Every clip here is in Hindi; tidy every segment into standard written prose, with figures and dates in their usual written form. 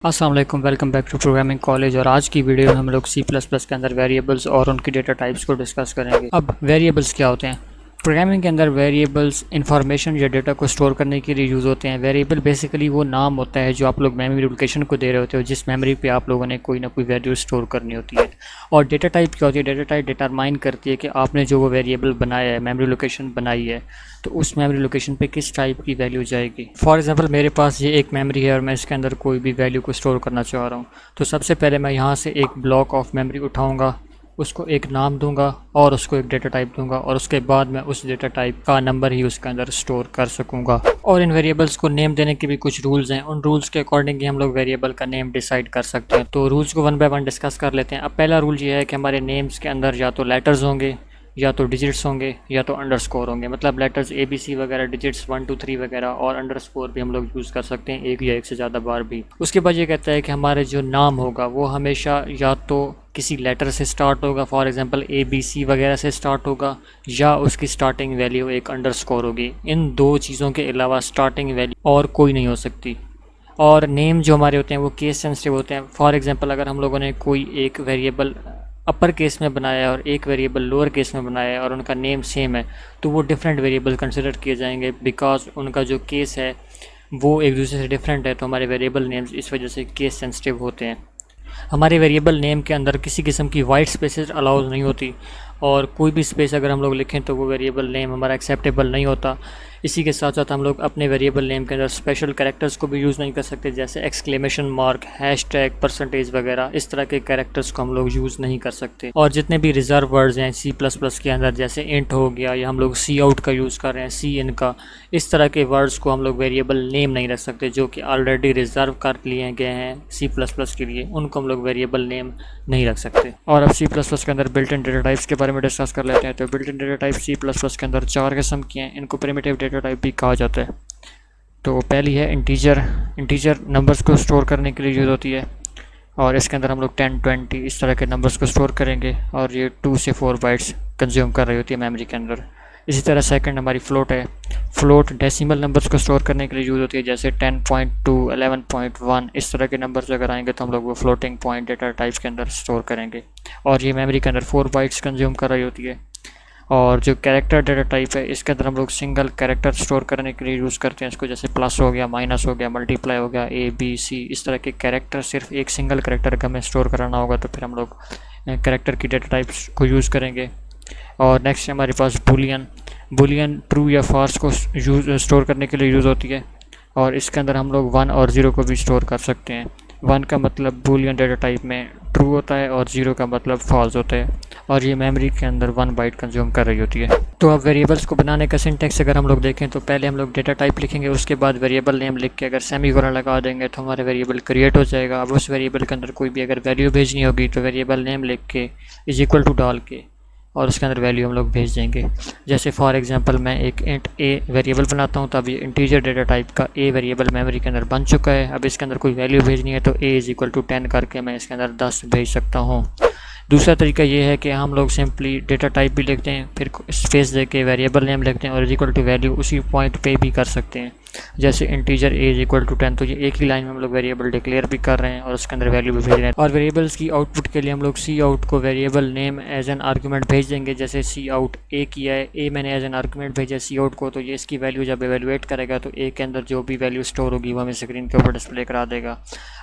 अस्सलाम वालेकुम, welcome back to programming college. और आज की वीडियो में हम लोग सी प्लस प्लस के अंदर वेरिएबल्स और उनकी डेटा टाइप्स को डिस्कस करेंगे। अब वेरिएबल्स क्या होते हैं? प्रोग्रामिंग के अंदर वेरिएबल्स इंफॉर्मेशन या डेटा को स्टोर करने के लिए यूज़ होते हैं। वेरिएबल बेसिकली वो नाम होता है जो आप लोग मेमोरी लोकेशन को दे रहे होते हो, जिस मेमोरी पे आप लोगों ने कोई ना कोई वैल्यू स्टोर करनी होती है। और डेटा टाइप क्या होती है? डेटा टाइप डिटरमाइन करती है कि आपने जो वो वेरिएबल बनाया है, मेमोरी लोकेशन बनाई है, तो उस मेमोरी लोकेशन पे किस टाइप की वैल्यू जाएगी। फॉर एग्जांपल मेरे पास ये एक मेमोरी है और मैं इसके अंदर कोई भी वैल्यू को स्टोर करना चाह रहा हूँ, तो सबसे पहले मैं यहाँ से एक ब्लॉक ऑफ मेमोरी उठाऊँगा, उसको एक नाम दूंगा और उसको एक डेटा टाइप दूंगा, और उसके बाद मैं उस डेटा टाइप का नंबर ही उसके अंदर स्टोर कर सकूंगा। और इन वेरिएबल्स को नेम देने के भी कुछ रूल्स हैं। उन रूल्स के अकॉर्डिंग ही हम लोग वेरिएबल का नेम डिसाइड कर सकते हैं। तो रूल्स को वन बाय वन डिस्कस कर लेते हैं। अब पहला रूल ये है कि हमारे नेम्स के अंदर या तो लेटर्स होंगे, या तो डिजिट्स होंगे, या तो अंडरस्कोर होंगे। मतलब लेटर्स ABC वगैरह, डिजिट्स 1 2 3 वगैरह, और अंडरस्कोर भी हम लोग यूज़ कर सकते हैं, एक या एक से ज़्यादा बार भी। उसके बाद ये कहता है कि हमारे जो नाम होगा वो हमेशा या तो किसी लेटर से स्टार्ट होगा, फॉर एग्जांपल ABC वगैरह से स्टार्ट होगा, या उसकी स्टार्टिंग वैल्यू एक अंडरस्कोर होगी। इन दो चीज़ों के अलावा स्टार्टिंग वैल्यू और कोई नहीं हो सकती। और नेम जो हमारे होते हैं वो केस सेंसिटिव होते हैं। फॉर एग्जांपल अगर हम लोगों ने कोई एक वेरिएबल अपर केस में बनाया है और एक वेरिएबल लोअर केस में बनाया है और उनका नेम सेम है, तो वो डिफरेंट वेरिएबल कंसिडर किए जाएंगे, बिकॉज उनका जो केस है वो एक दूसरे से डिफरेंट है। तो हमारे वेरिएबल नेम्स इस वजह से केस सेंसिटिव होते हैं। हमारे वेरिएबल नेम के अंदर किसी किस्म की वाइट स्पेसेस अलाउड नहीं होती, और कोई भी स्पेस अगर हम लोग लिखें तो वो वेरिएबल नेम हमारा एक्सेप्टेबल नहीं होता। इसी के साथ साथ हम लोग अपने वेरिएबल नेम के अंदर स्पेशल कैरेक्टर्स को भी यूज़ नहीं कर सकते, जैसे एक्सक्लेमेशन मार्क, हैशटैग, परसेंटेज वगैरह। इस तरह के कैरेक्टर्स को हम लोग यूज़ नहीं कर सकते। और जितने भी रिजर्व वर्ड्स हैं सी प्लस प्लस के अंदर, जैसे इंट हो गया, या हम लोग सी आउट का यूज़ कर रहे हैं, सी इन का, इस तरह के वर्ड्स को हम लोग वेरिएबल नेम नहीं रख सकते, जो कि ऑलरेडी रिजर्व कर लिए गए हैं सी प्लस प्लस के लिए। उनको हम लोग वेरिएबल नेम नहीं रख सकते। और अब सी प्लस प्लस के अंदर बिल्ट इन डेटा टाइप्स के बारे में डिस्कस कर लेते हैं। तो built in data type C plus plus के अंदर 4 किस्म की हैं। इनको प्रिमिटिव डेटा टाइप भी कहा जाता है। तो पहली है इंटीजर। इंटीजर नंबर्स को स्टोर करने के लिए यूज़ होती है, और इसके अंदर हम लोग 10 20 इस तरह के नंबर्स को स्टोर करेंगे, और ये 2 से 4 बाइट्स कंज्यूम कर रही होती है मेमोरी के अंदर। इसी तरह सेकंड हमारी फ्लोट है। फ्लोट डेसिमल नंबर्स को स्टोर करने के लिए यूज़ होती है, जैसे 10.2 11.1 इस तरह के नंबर्स अगर आएंगे तो हम लोग वो फ्लोटिंग पॉइंट डेटा टाइप्स के अंदर स्टोर करेंगे, और ये मेमोरी के अंदर 4 बाइट्स कंज्यूम कर रही होती है। और जो कैरेक्टर डेटा टाइप है, इसके अंदर हम लोग सिंगल कैरेक्टर स्टोर करने के लिए यूज़ करते हैं इसको, जैसे प्लस हो गया, माइनस हो गया, मल्टीप्लाई हो गया, ABC, इस तरह के कैरेक्टर सिर्फ एक सिंगल कैरेक्टर का हमें स्टोर कराना होगा, तो फिर हम लोग कैरेक्टर की डेटा टाइप्स को यूज़ करेंगे। और नेक्स्ट है हमारे पास बूलियन। बूलियन ट्रू या फॉल्स को स्टोर करने के लिए यूज़ होती है, और इसके अंदर हम लोग 1 और 0 को भी स्टोर कर सकते हैं। 1 का मतलब बूलियन डेटा टाइप में ट्रू होता है, और 0 का मतलब फॉल्स होता है, और ये मेमोरी के अंदर 1 बाइट कंज्यूम कर रही होती है। तो अब वेरिएबल्स को बनाने का सिंटेक्स अगर हम लोग देखें तो पहले हम लोग डेटा टाइप लिखेंगे, उसके बाद वेरिएबल नेम लिख के अगर सेमीकोलन लगा देंगे तो हमारा वेरिएबल क्रिएट हो जाएगा। अब उस वेरिएबल के अंदर कोई भी अगर वैल्यू भेजनी होगी तो वेरिएबल नेम लिख के इज इक्वल टू डाल के और उसके अंदर वैल्यू हम लोग भेज देंगे। जैसे फॉर एग्जांपल मैं एक इंट ए वेरिएबल बनाता हूँ, तो अब ये इंटीजर डेटा टाइप का ए वेरिएबल मेमोरी के अंदर बन चुका है। अब इसके अंदर कोई वैल्यू भेजनी है तो ए इज़ इक्वल टू 10 करके मैं इसके अंदर 10 भेज सकता हूँ। दूसरा तरीका ये है कि हम लोग सिंपली डेटा टाइप भी लिखते हैं, फिर स्पेस दे के वेरिएबल नेम लिखते हैं, और इज इक्वल टू वैल्यू उसी पॉइंट पे भी कर सकते हैं। जैसे integer A is equal to 10, तो ये एक ही लाइन में हम लोग वेरिएबल डिक्लेयर भी कर रहे हैं और उसके अंदर वैल्यू भी भेज रहे हैं। और वेरिएबल्स की आउटपुट के लिए हम लोग सी आउट को variable name as an argument भेज देंगे। जैसे सी आउट ए किया है, ए मैंने एज एन आर्गूमेंट भेजा सी आउट को, तो ये इसकी वैल्यू जब एवेलुएट करेगा तो ए के अंदर जो भी वैल्यू स्टोर होगी वो हमें स्क्रीन के ऊपर डिस्प्ले करा देगा।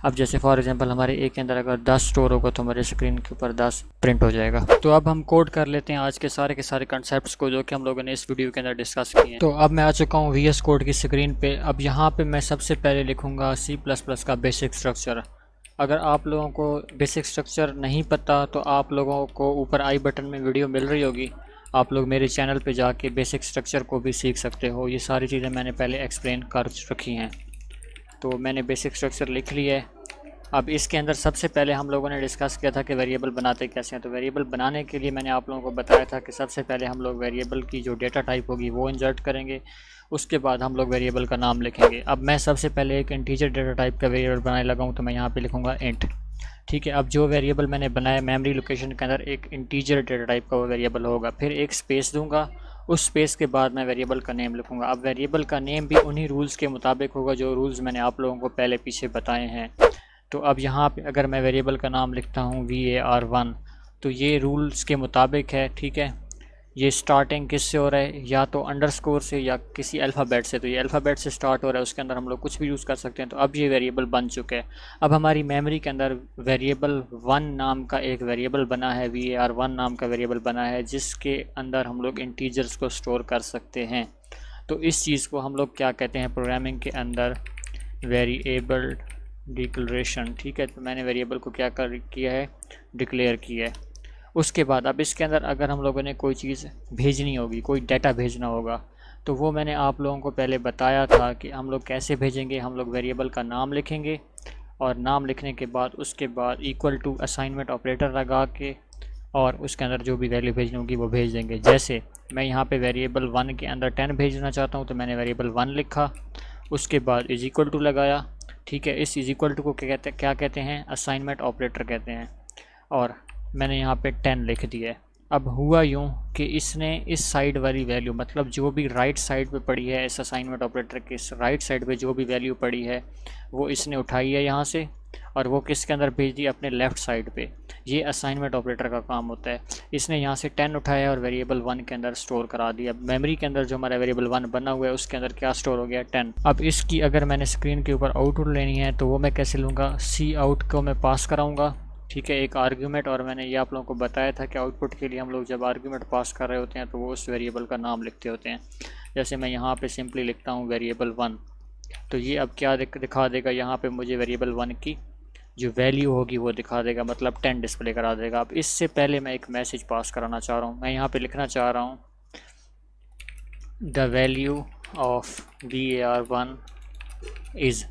अब जैसे फॉर एग्जांपल हमारे ए के अंदर अगर 10 स्टोर होगा तो हमारे स्क्रीन के ऊपर 10 प्रिंट हो जाएगा। तो अब हम कोड कर लेते हैं आज के सारे कंसेप्ट्स को जो कि हम लोगों ने इस वीडियो के अंदर डिस्कस किए हैं। तो अब मैं आ चुका हूँ VS कोड की स्क्रीन पे। अब यहाँ पे मैं सबसे पहले लिखूँगा C++ का बेसिक स्ट्रक्चर। अगर आप लोगों को बेसिक स्ट्रक्चर नहीं पता तो आप लोगों को ऊपर आई बटन में वीडियो मिल रही होगी, आप लोग मेरे चैनल पे जाके बेसिक स्ट्रक्चर को भी सीख सकते हो। ये सारी चीज़ें मैंने पहले एक्सप्लेन कर रखी हैं। तो मैंने बेसिक स्ट्रक्चर लिख लिया है। अब इसके अंदर सबसे पहले हम लोगों ने डिस्कस किया था कि वेरिएबल बनाते कैसे हैं। तो वेरिएबल बनाने के लिए मैंने आप लोगों को बताया था कि सबसे पहले हम लोग वेरिएबल की जो डेटा टाइप होगी वो इंसर्ट करेंगे, उसके बाद हम लोग वेरिएबल का नाम लिखेंगे। अब मैं सबसे पहले एक इंटीजर डेटा टाइप का वेरिएबल बनाने लगा हूँ, तो मैं यहाँ पे लिखूँगा इंट। ठीक है, अब जो वेरिएबल मैंने बनाया मेमोरी लोकेशन के अंदर एक इंटीजर डेटा टाइप का वो वेरिएबल होगा, फिर एक स्पेस दूंगा, उस स्पेस के बाद मैं वेरिएबल का नेम लिखूँगा। अब वेरिएबल का नेम भी उन्हीं रूल्स के मुताबिक होगा जो रूल्स मैंने आप लोगों को पहले पीछे बताए हैं। तो अब यहाँ पे अगर मैं वेरिएबल का नाम लिखता हूँ var1, तो ये रूल्स के मुताबिक है, ठीक है। ये स्टार्टिंग किससे हो रहा है, या तो अंडरस्कोर से या किसी अल्फ़ाबेट से, तो ये अल्फ़ाबेट से स्टार्ट हो रहा है, उसके अंदर हम लोग कुछ भी यूज़ कर सकते हैं। तो अब ये वेरिएबल बन चुके हैं। अब हमारी मेमोरी के अंदर वेरिएबल 1 नाम का एक वेरिएबल बना है, var1 नाम का वेरिएबल बना है, जिसके अंदर हम लोग इंटीजर्स को स्टोर कर सकते हैं। तो इस चीज़ को हम लोग क्या कहते हैं प्रोग्रामिंग के अंदर, वेरिएबल डिक्लेरेशन, ठीक है। तो मैंने वेरिएबल को क्या किया है, डिक्लेयर किया है। उसके बाद अब इसके अंदर अगर हम लोगों ने कोई चीज़ भेजनी होगी, कोई डाटा भेजना होगा, तो वो मैंने आप लोगों को पहले बताया था कि हम लोग कैसे भेजेंगे। हम लोग वेरिएबल का नाम लिखेंगे और नाम लिखने के बाद उसके बाद इक्वल टू असाइनमेंट ऑपरेटर लगा के और उसके अंदर जो भी वैल्यू भेजनी होगी वो भेज देंगे। जैसे मैं यहाँ पे वेरिएबल 1 के अंदर 10 भेजना चाहता हूँ, तो मैंने वेरिएबल 1 लिखा, उसके बाद इज इक्वल टू लगाया, ठीक है। इस इज इक्वल टू को क्या कहते हैं, असाइनमेंट ऑपरेटर कहते हैं, और मैंने यहाँ पे 10 लिख दिया है। अब हुआ यूँ कि इसने इस साइड वाली वैल्यू, मतलब जो भी राइट साइड पे पड़ी है, इस असाइनमेंट ऑपरेटर के राइट साइड पे जो भी वैल्यू पड़ी है वो इसने उठाई है यहाँ से, और वो किसके अंदर भेज दी, अपने लेफ़्ट साइड पे। ये असाइनमेंट ऑपरेटर का काम होता है। इसने यहाँ से 10 उठाया और वेरिएबल 1 के अंदर स्टोर करा दिया। मेमोरी के अंदर जो हमारा वेरिएबल 1 बना हुआ है उसके अंदर क्या स्टोर हो गया, 10। अब इसकी अगर मैंने स्क्रीन के ऊपर आउटपुट लेनी है तो वो मैं कैसे लूँगा, सी आउट को मैं पास कराऊँगा, ठीक है, एक आर्ग्यूमेंट। और मैंने ये आप लोगों को बताया था कि आउटपुट के लिए हम लोग जब आर्ग्यूमेंट पास कर रहे होते हैं तो वो उस वेरिएबल का नाम लिखते होते हैं। जैसे मैं यहाँ पे सिंपली लिखता हूँ वेरिएबल 1, तो ये अब क्या दिखा देगा, यहाँ पे मुझे वेरिएबल 1 की जो वैल्यू होगी वो दिखा देगा, मतलब 10 डिस्प्ले करा देगा। अब इससे पहले मैं एक मैसेज पास कराना चाह रहा हूँ। मैं यहाँ पे लिखना चाह रहा हूँ the value of var1 is,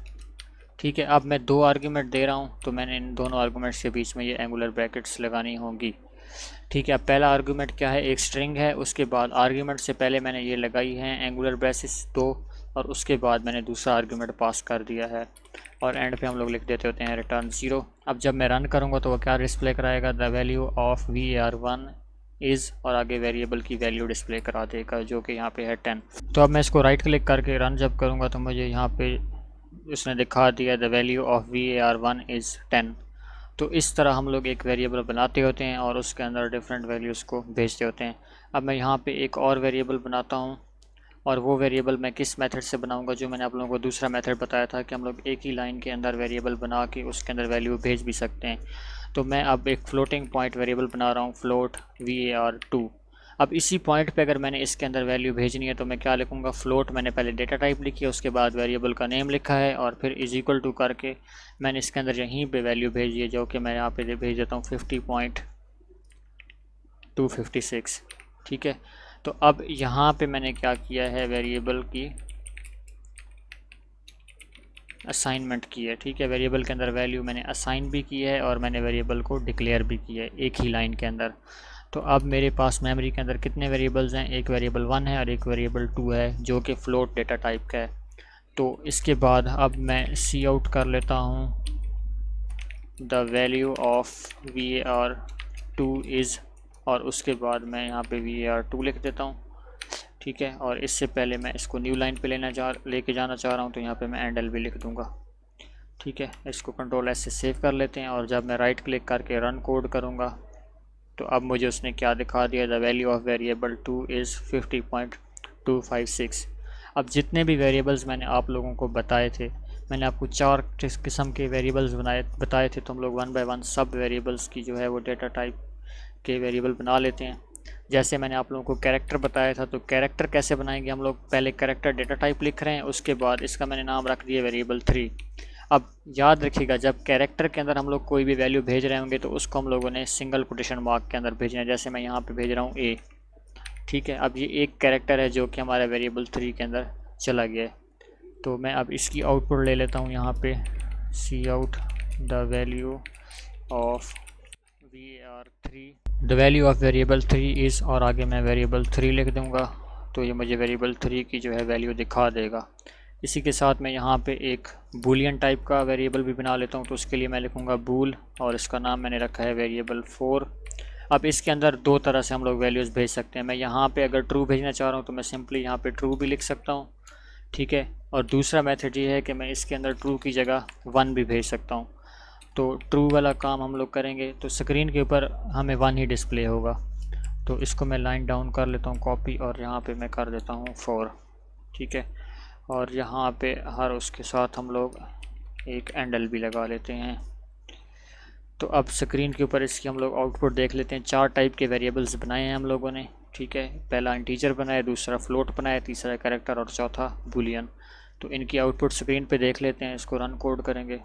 ठीक है। अब मैं 2 आर्ग्यूमेंट दे रहा हूँ, तो मैंने इन दोनों आर्ग्यूमेंट्स के बीच में ये एंगुलर ब्रैकेट्स लगानी होंगी, ठीक है। अब पहला आर्ग्यूमेंट क्या है, एक स्ट्रिंग है, उसके बाद आर्ग्यूमेंट से पहले मैंने ये लगाई है एंगुलर ब्रेसेस 2, और उसके बाद मैंने दूसरा आर्ग्यूमेंट पास कर दिया है, और एंड पे हम लोग लिख देते होते हैं रिटर्न 0। अब जब मैं रन करूँगा तो वो क्या डिस्प्ले कराएगा, the value of var1 is, और आगे वेरिएबल की वैल्यू डिस्प्ले करा देगा जो कि यहाँ पे है 10। तो अब मैं इसको राइट क्लिक करके रन जब करूँगा तो मुझे यहाँ पे उसने दिखा दिया the value of var1 is 10। तो इस तरह हम लोग एक वेरिएबल बनाते होते हैं और उसके अंदर डिफरेंट वैल्यूज़ को भेजते होते हैं। अब मैं यहाँ पे एक और वेरिएबल बनाता हूँ, और वो वेरिएबल मैं किस मेथड से बनाऊंगा, जो मैंने आप लोगों को दूसरा मेथड बताया था कि हम लोग एक ही लाइन के अंदर वेरिएबल बना के उसके अंदर वैल्यू भेज भी सकते हैं। तो मैं अब एक फ्लोटिंग पॉइंट वेरिएबल बना रहा हूँ, फ्लोट var2। अब इसी पॉइंट पे अगर मैंने इसके अंदर वैल्यू भेजनी है तो मैं क्या लिखूँगा, फ्लोट, मैंने पहले डेटा टाइप लिखी है, उसके बाद वेरिएबल का नेम लिखा है, और फिर इज इक्वल टू करके मैंने इसके अंदर यहीं पे वैल्यू भेजी है, जो कि मैं यहाँ पे भेज देता हूँ 50.256, ठीक है। तो अब यहाँ पे मैंने क्या किया है, वेरिएबल की असाइनमेंट की है, ठीक है। वेरिएबल के अंदर वैल्यू मैंने असाइन भी की है और मैंने वेरिएबल को डिक्लेयर भी किया है एक ही लाइन के अंदर। तो अब मेरे पास मेमोरी के अंदर कितने वेरिएबल्स हैं, एक वेरिएबल 1 है और एक वेरिएबल 2 है जो कि फ्लोट डेटा टाइप का है। तो इसके बाद अब मैं सी आउट कर लेता हूँ the value of var2 is, और उसके बाद मैं यहाँ पे var2 लिख देता हूँ, ठीक है। और इससे पहले मैं इसको न्यू लाइन पे लेके जाना चाह रहा हूँ, तो यहाँ पे मैं एंड भी लिख दूँगा, ठीक है। इसको कंट्रोल एस से सेव कर लेते हैं, और जब मैं राइट क्लिक करके रन कोड करूँगा तो अब मुझे उसने क्या दिखा दिया, the value of variable 2 is 50.256। अब जितने भी वेरिएबल्स मैंने आप लोगों को बताए थे, मैंने आपको 4 किस्म के वेरिएबल्स बताए थे, तो हम लोग 1 बाय 1 सब वेरिएबल्स की जो है वो डेटा टाइप के वेरिएबल बना लेते हैं। जैसे मैंने आप लोगों को कैरेक्टर बताया था, तो कैरेक्टर कैसे बनाएंगे हम लोग, पहले कैरेक्टर डेटा टाइप लिख रहे हैं, उसके बाद इसका मैंने नाम रख दिया वेरिएबल 3। अब याद रखिएगा, जब कैरेक्टर के अंदर हम लोग कोई भी वैल्यू भेज रहे होंगे तो उसको हम लोगों ने सिंगल कोटेशन मार्क के अंदर भेजना है। जैसे मैं यहाँ पे भेज रहा हूँ a, ठीक है। अब ये एक कैरेक्टर है जो कि हमारे वेरिएबल 3 के अंदर चला गया है। तो मैं अब इसकी आउटपुट ले लेता हूँ यहाँ पे, see out the value of var3, the value of variable 3 is, और आगे मैं वेरिएबल 3 लिख दूँगा, तो ये मुझे वेरिएबल 3 की जो है वैल्यू दिखा देगा। इसी के साथ मैं यहाँ पे एक बूलियन टाइप का वेरिएबल भी बना लेता हूँ, तो उसके लिए मैं लिखूँगा बूल, और इसका नाम मैंने रखा है वेरिएबल 4। अब इसके अंदर 2 तरह से हम लोग वैल्यूज़ भेज सकते हैं। मैं यहाँ पे अगर ट्रू भेजना चाह रहा हूँ तो मैं सिंपली यहाँ पे ट्रू भी लिख सकता हूँ, ठीक है। और दूसरा मेथड ये है कि मैं इसके अंदर ट्रू की जगह 1 भी भेज सकता हूँ। तो ट्रू वाला काम हम लोग करेंगे तो स्क्रीन के ऊपर हमें 1 ही डिस्प्ले होगा। तो इसको मैं लाइन डाउन कर लेता हूँ कॉपी, और यहाँ पे मैं कर देता हूँ 4, ठीक है। और यहाँ पे हर उसके साथ हम लोग एक एंडल भी लगा लेते हैं। तो अब स्क्रीन के ऊपर इसकी हम लोग आउटपुट देख लेते हैं। 4 टाइप के वेरिएबल्स बनाए हैं हम लोगों ने, ठीक है। पहला इंटीजर बनाया, दूसरा फ्लोट बनाया, तीसरा कैरेक्टर और चौथा बूलियन। तो इनकी आउटपुट स्क्रीन पे देख लेते हैं, इसको रन कोड करेंगे।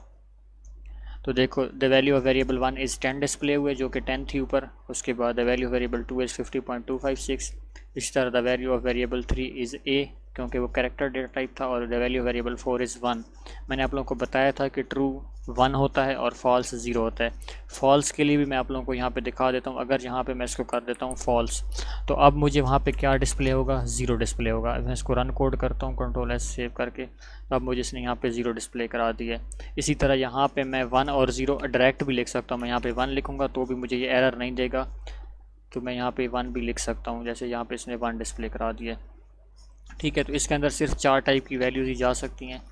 तो देखो the value of variable 1 is 10 display हुए, जो कि 10 थी ऊपर। उसके बाद the value of variable 2 is 50.256। इसी तरह the value of variable 3 is a, क्योंकि वो कैरेक्टर डेटा टाइप था। और the value of variable 4 is 1। मैंने आप लोगों को बताया था कि ट्रू 1 होता है और फॉल्स 0 होता है। फॉल्स के लिए भी मैं आप लोगों को यहाँ पे दिखा देता हूँ। अगर यहाँ पे मैं इसको कर देता हूँ फॉल्स, तो अब मुझे वहाँ पे क्या डिस्प्ले होगा, 0 डिस्प्ले होगा। मैं इसको रन कोड करता हूँ कंट्रोल एस सेव करके, तो अब मुझे इसने यहाँ पे 0 डिस्प्ले करा दिया है। इसी तरह यहाँ पे मैं 1 और 0 डायरेक्ट भी लिख सकता हूँ। मैं यहाँ पे 1 लिखूँगा तो भी मुझे ये एरर नहीं देगा, तो मैं यहाँ पे 1 भी लिख सकता हूँ, जैसे यहाँ पे इसने 1 डिस्प्ले करा दिया है, ठीक है। तो इसके अंदर सिर्फ 4 टाइप की वैल्यूज़ ही जा सकती हैं।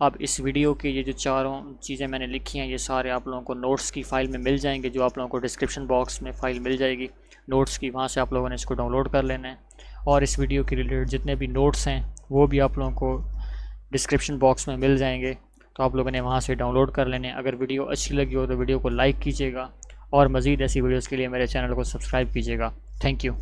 अब इस वीडियो के ये जो चारों चीज़ें मैंने लिखी हैं, ये सारे आप लोगों को नोट्स की फ़ाइल में मिल जाएंगे, जो आप लोगों को डिस्क्रिप्शन बॉक्स में फ़ाइल मिल जाएगी नोट्स की। वहाँ से आप लोगों ने इसको डाउनलोड कर लेना है। और इस वीडियो के रिलेटेड जितने भी नोट्स हैं वो भी आप लोगों को डिस्क्रिप्शन बॉक्स में मिल जाएंगे, तो आप लोगों ने वहाँ से डाउनलोड कर लेने। अगर वीडियो अच्छी लगी हो तो वीडियो को लाइक कीजिएगा, और मज़ीद ऐसी वीडियोज़ के लिए मेरे चैनल को सब्सक्राइब कीजिएगा। Thank you.